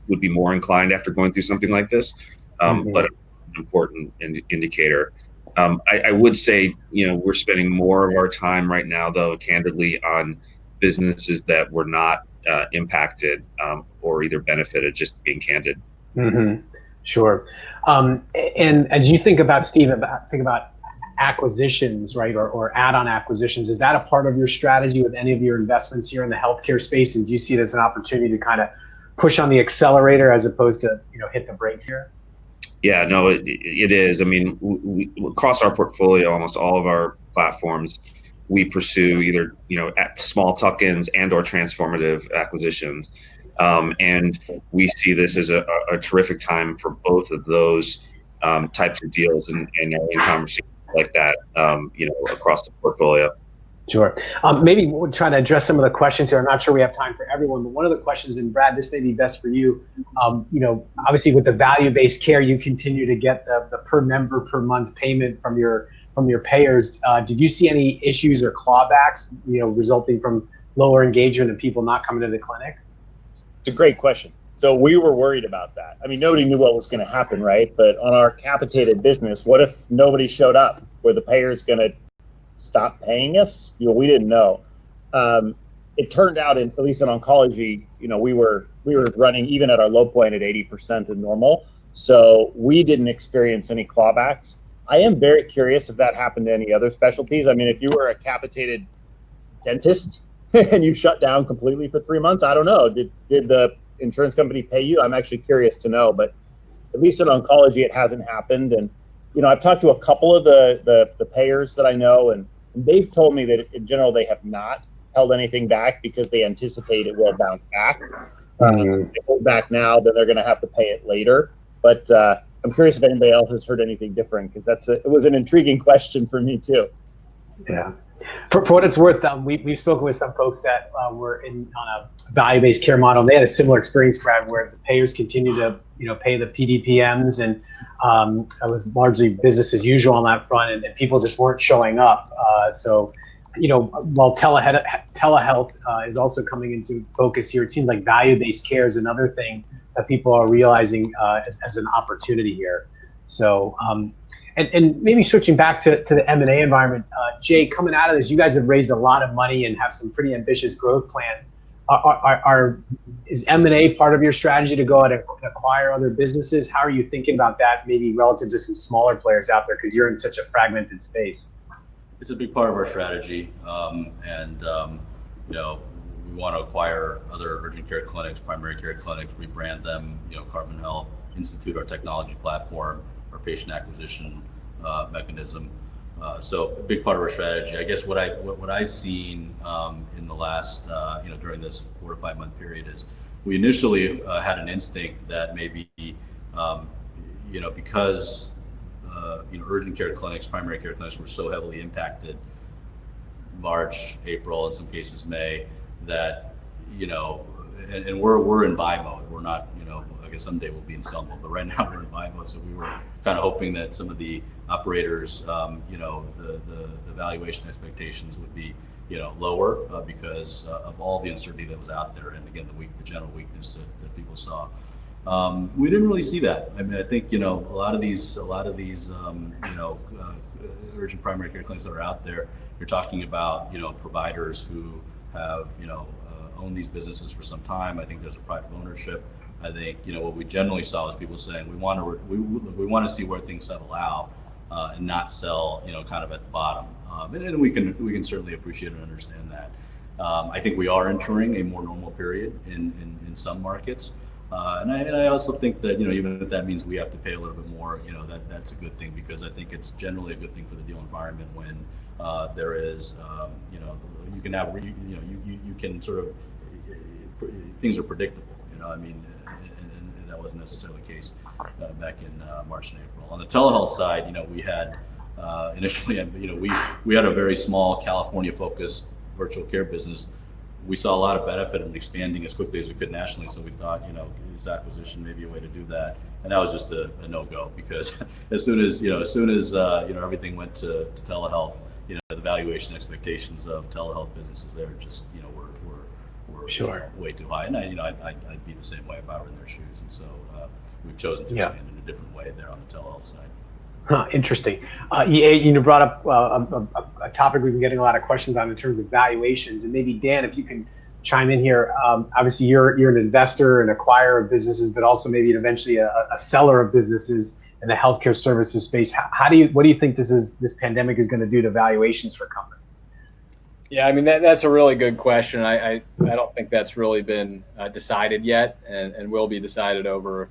would be more inclined after going through something like this. But an important indicator. I would say, we're spending more of our time right now, though, candidly, on businesses that were not impacted or either benefited, just being candid. Mm-hmm. Sure. And as you think about, Steve, think about acquisitions, right, or add-on acquisitions, is that a part of your strategy with any of your investments here in the healthcare space? And do you see it as an opportunity to kind of push on the accelerator as opposed to, hit the brakes here? Yeah, no, it is. I mean, we across our portfolio, almost all of our platforms, we pursue either, small tuck-ins and or transformative acquisitions. And we see this as a terrific time for both of those types of deals and in conversations like that, across the portfolio. Sure. Maybe we'll try to address some of the questions here. I'm not sure we have time for everyone, but one of the questions, and Brad, this may be best for you. Obviously with the value-based care, you continue to get the per member per month payment from your payers. Did you see any issues or clawbacks, resulting from lower engagement and people not coming to the clinic? It's a great question. So we were worried about that. I mean, nobody knew what was going to happen, right? But on our capitated business, what if nobody showed up? Were the payers going to stop paying us? We didn't know. It turned out, at least in oncology, we were running even at our low point at 80% of normal. So we didn't experience any clawbacks. I am very curious if that happened to any other specialties. I mean, if you were a capitated dentist and you shut down completely for 3 months, I don't know. Did the insurance company pay you? I'm actually curious to know. But at least in oncology, it hasn't happened. And I've talked to a couple of the payers that I know, and they've told me that in general they have not held anything back because they anticipate it will bounce back. So if they hold back now, then they're going to have to pay it later. But I'm curious if anybody else has heard anything different, because it was an intriguing question for me too. Yeah. For what it's worth, we've spoken with some folks that were on a value-based care model. And they had a similar experience, Brad, where the payers continue to pay the PDPMs, and it was largely business as usual on that front, and people just weren't showing up. So while telehealth is also coming into focus here, it seems like value-based care is another thing that people are realizing as an opportunity here. So. And maybe switching back to the M&A environment, Jay, coming out of this, you guys have raised a lot of money and have some pretty ambitious growth plans. Is M&A part of your strategy to go out and acquire other businesses? How are you thinking about that, maybe relative to some smaller players out there, because you're in such a fragmented space? It's a big part of our strategy, we want to acquire other urgent care clinics, primary care clinics, rebrand them, Carbon Health, institute our technology platform, our patient acquisition mechanism. So a big part of our strategy. I guess what I've seen in the last, during this 4 to 5 month period is we initially had an instinct that maybe, because urgent care clinics, primary care clinics were so heavily impacted March, April, in some cases May, that and we're in buy mode. We're not, I guess someday we'll be in sell mode, but right now we're in buy mode. So we were kind of hoping that some of the operators, the valuation expectations would be, lower because of all the uncertainty that was out there, and again the general weakness that people saw. We didn't really see that. I mean, I think, a lot of these urgent primary care clinics that are out there, you're talking about, providers who have, owned these businesses for some time. I think there's a pride of ownership. I think, what we generally saw is people saying, we want to see where things settle out, and not sell, kind of at the bottom. And we can certainly appreciate and understand that. I think we are entering a more normal period in some markets. And I also think that, even if that means we have to pay a little bit more, that's a good thing, because I think it's generally a good thing for the deal environment when there is, you can have, you can sort of, things are predictable, and that wasn't necessarily the case back in March and April. On the telehealth side, we had initially, we had a very small California-focused virtual care business. We saw a lot of benefit in expanding as quickly as we could nationally. So we thought, this acquisition may be a way to do that. And that was just a no-go, because as soon as everything went to telehealth, the valuation expectations of telehealth businesses there just, were Sure. Way too high. And I'd be the same way if I were in their shoes. And so we've chosen to expand in a different way there on the telehealth side. Interesting. You brought up a topic we've been getting a lot of questions on in terms of valuations, and maybe Dan, if you can chime in here. Obviously, you're an investor, an acquirer of businesses, but also maybe eventually a seller of businesses in the healthcare services space. What do you think this pandemic is going to do to valuations for companies? Yeah, I mean that's a really good question. I don't think that's really been decided yet, and will be decided over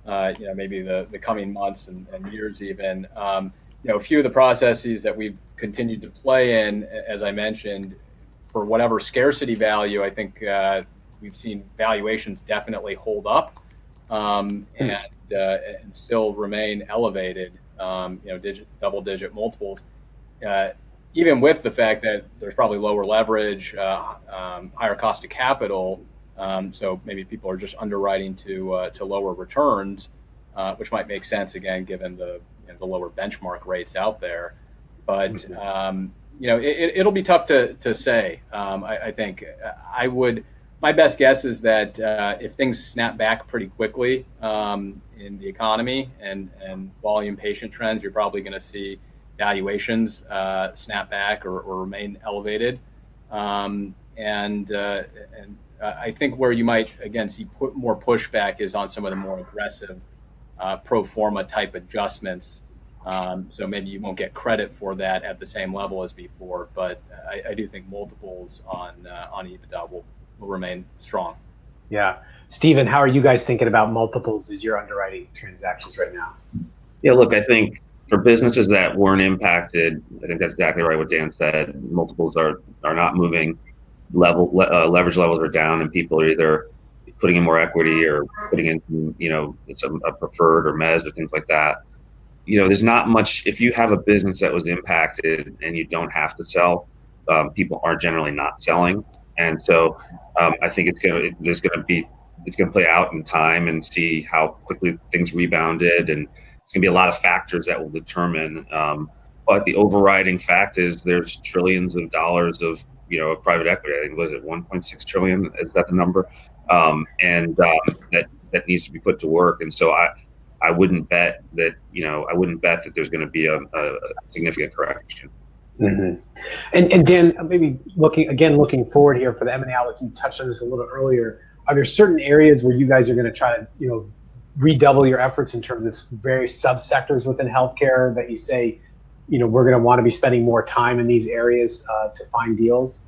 maybe the coming months and years even. A few of the processes that we've continued to play in, as I mentioned, for whatever scarcity value, I think we've seen valuations definitely hold up and still remain elevated, double-digit multiples, even with the fact that there's probably lower leverage, higher cost of capital. So maybe people are just underwriting to lower returns, which might make sense again given the lower benchmark rates out there. But it'll be tough to say. I think my best guess is that if things snap back pretty quickly in the economy and volume patient trends, you're probably going to see valuations snap back or remain elevated. I think where you might, again, see more pushback is on some of the more aggressive pro forma type adjustments. So maybe you won't get credit for that at the same level as before, but I do think multiples on EBITDA will remain strong. Yeah. Stephen, how are you guys thinking about multiples as you're underwriting transactions right now? Yeah, look, I think for businesses that weren't impacted, I think that's exactly right what Dan said. Multiples are not moving. Leverage levels are down, and people are either putting in more equity or putting in, a preferred or mezz or things like that. There's not much. If you have a business that was impacted and you don't have to sell, people are generally not selling, and so I think it's going to play out in time and see how quickly things rebounded, and it's going to be a lot of factors that will determine. But the overriding fact is there's trillions of dollars of private equity. I think, was it 1.6 trillion? Is that the number? That needs to be put to work. And so I wouldn't bet that there's going to be a significant correction. Mm-hmm. And Dan, maybe looking forward here for the M&A outlook, you touched on this a little earlier. Are there certain areas where you guys are going to try to redouble your efforts in terms of various subsectors within healthcare that you say, we're going to want to be spending more time in these areas to find deals?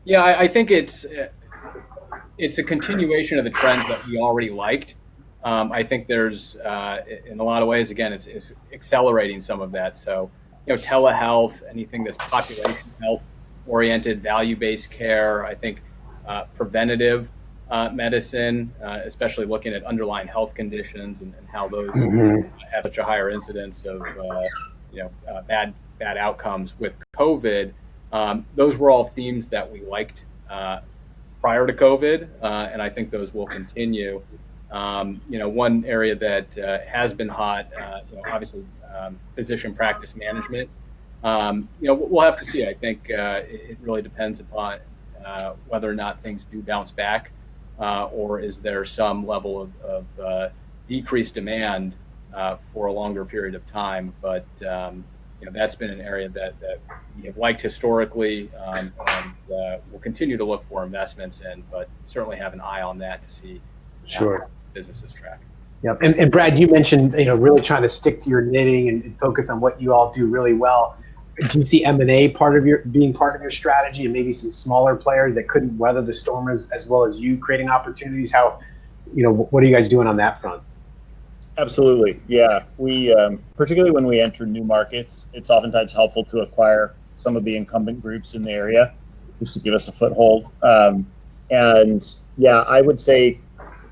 Yeah, I think it's a continuation of the trends that we already liked. I think there's, in a lot of ways, again, it's accelerating some of that. So, telehealth, anything that's population health oriented, value-based care. I think preventative medicine, especially looking at underlying health conditions and how those have such a higher incidence of bad outcomes with COVID. Those were all themes that we liked prior to COVID, and I think those will continue. One area that has been hot, obviously, physician practice management. We'll have to see. I think it really depends upon whether or not things do bounce back or is there some level of decreased demand for a longer period of time? But that's been an area that we have liked historically, and we'll continue to look for investments in, but certainly have an eye on that to see Sure. businesses track. Yep. And Brad, you mentioned really trying to stick to your knitting and focus on what you all do really well. Do you see M&A being part of your strategy, and maybe some smaller players that couldn't weather the storm as well as you, creating opportunities? How, what are you guys doing on that front? Absolutely. Yeah. We, particularly when we enter new markets, it's oftentimes helpful to acquire some of the incumbent groups in the area just to give us a foothold. And yeah, I would say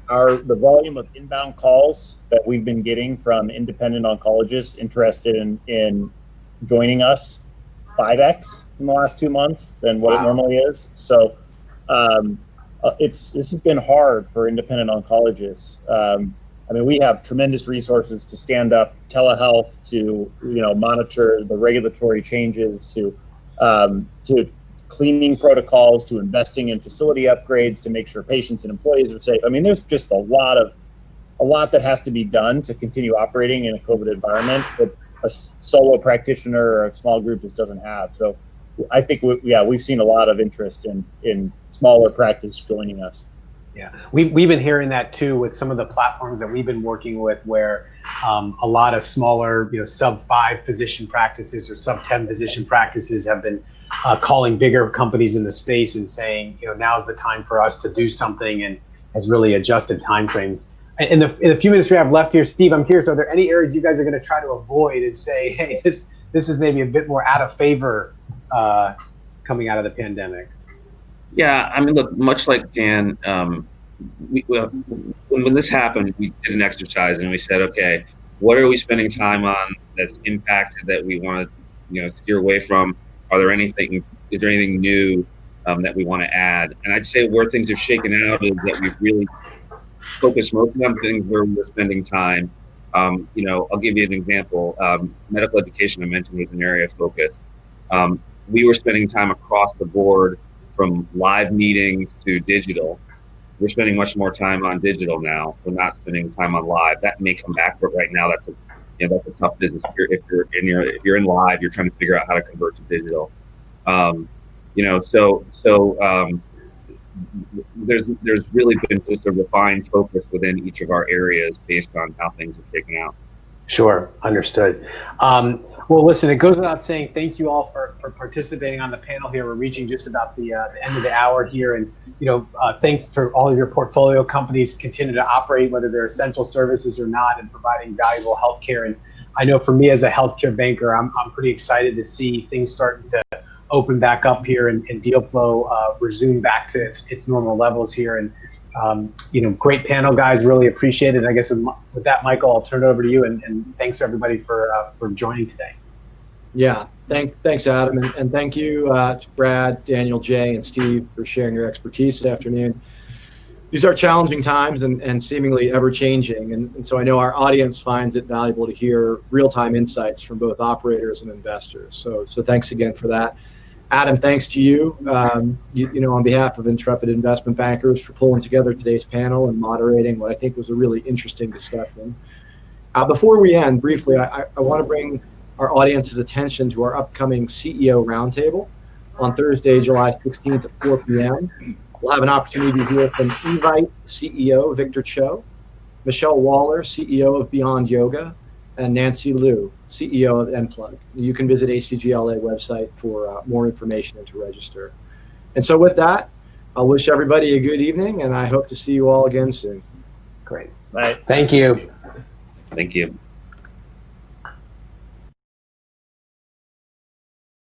the volume of inbound calls that we've been getting from independent oncologists interested in joining us, 5x in the last 2 months than what it normally is. So this has been hard for independent oncologists. I mean, we have tremendous resources to stand up telehealth, to monitor the regulatory changes, to cleaning protocols, to investing in facility upgrades to make sure patients and employees are safe. I mean, there's just a lot that has to be done to continue operating in a COVID environment that a solo practitioner or a small group just doesn't have. So I think we've seen a lot of interest in smaller practice joining us. Yeah, we've been hearing that too with some of the platforms that we've been working with, where a lot of smaller, sub 5 physician practices or sub 10 physician practices have been calling bigger companies in the space and saying, now's the time for us to do something, and has really adjusted timeframes. In the few minutes we have left here, Steve, I'm curious, are there any areas you guys are going to try to avoid and say, hey, this is maybe a bit more out of favor coming out of the pandemic? Yeah, I mean, look, much like Dan, when this happened, we did an exercise and we said, okay, what are we spending time on that's impacted that we want to, steer away from? Is there anything new that we want to add? And I'd say where things have shaken out is that we've really focused mostly on things where we're spending time. I'll give you an example. Medical education, I mentioned, was an area of focus. We were spending time across the board from live meetings to digital. We're spending much more time on digital now. We're not spending time on live. That may come back, but right now that's a tough business. If you're in live, you're trying to figure out how to convert to digital. There's really been just a refined focus within each of our areas based on how things are shaking out. Sure, understood. Well, listen, it goes without saying, thank you all for participating on the panel here. We're reaching just about the end of the hour here, and thanks to all of your portfolio companies continue to operate, whether they're essential services or not, and providing valuable healthcare. And I know for me as a healthcare banker, I'm pretty excited to see things starting to open back up here and deal flow resume back to its normal levels here. And great panel, guys. Really appreciate it. I guess with that, Michael, I'll turn it over to you. And thanks to everybody for joining today. Yeah, thanks, Adam, and thank you to Brad, Daniel, Jay, and Steve for sharing your expertise this afternoon. These are challenging times and seemingly ever-changing, and so I know our audience finds it valuable to hear real-time insights from both operators and investors. So thanks again for that. Adam, thanks to you, on behalf of Intrepid Investment Bankers, for pulling together today's panel and moderating what I think was a really interesting discussion. Before we end, briefly, I want to bring our audience's attention to our upcoming CEO Roundtable on Thursday, July 16th at 4 p.m. We'll have an opportunity to hear from Hively CEO Victor Cho, Michelle Waller, CEO of Beyond Yoga, and Nancy Liu, CEO of Nplug. You can visit ACGLA website for more information and to register. And so with that, I'll wish everybody a good evening, and I hope to see you all again soon. Great. Bye. Thank you. Thank you.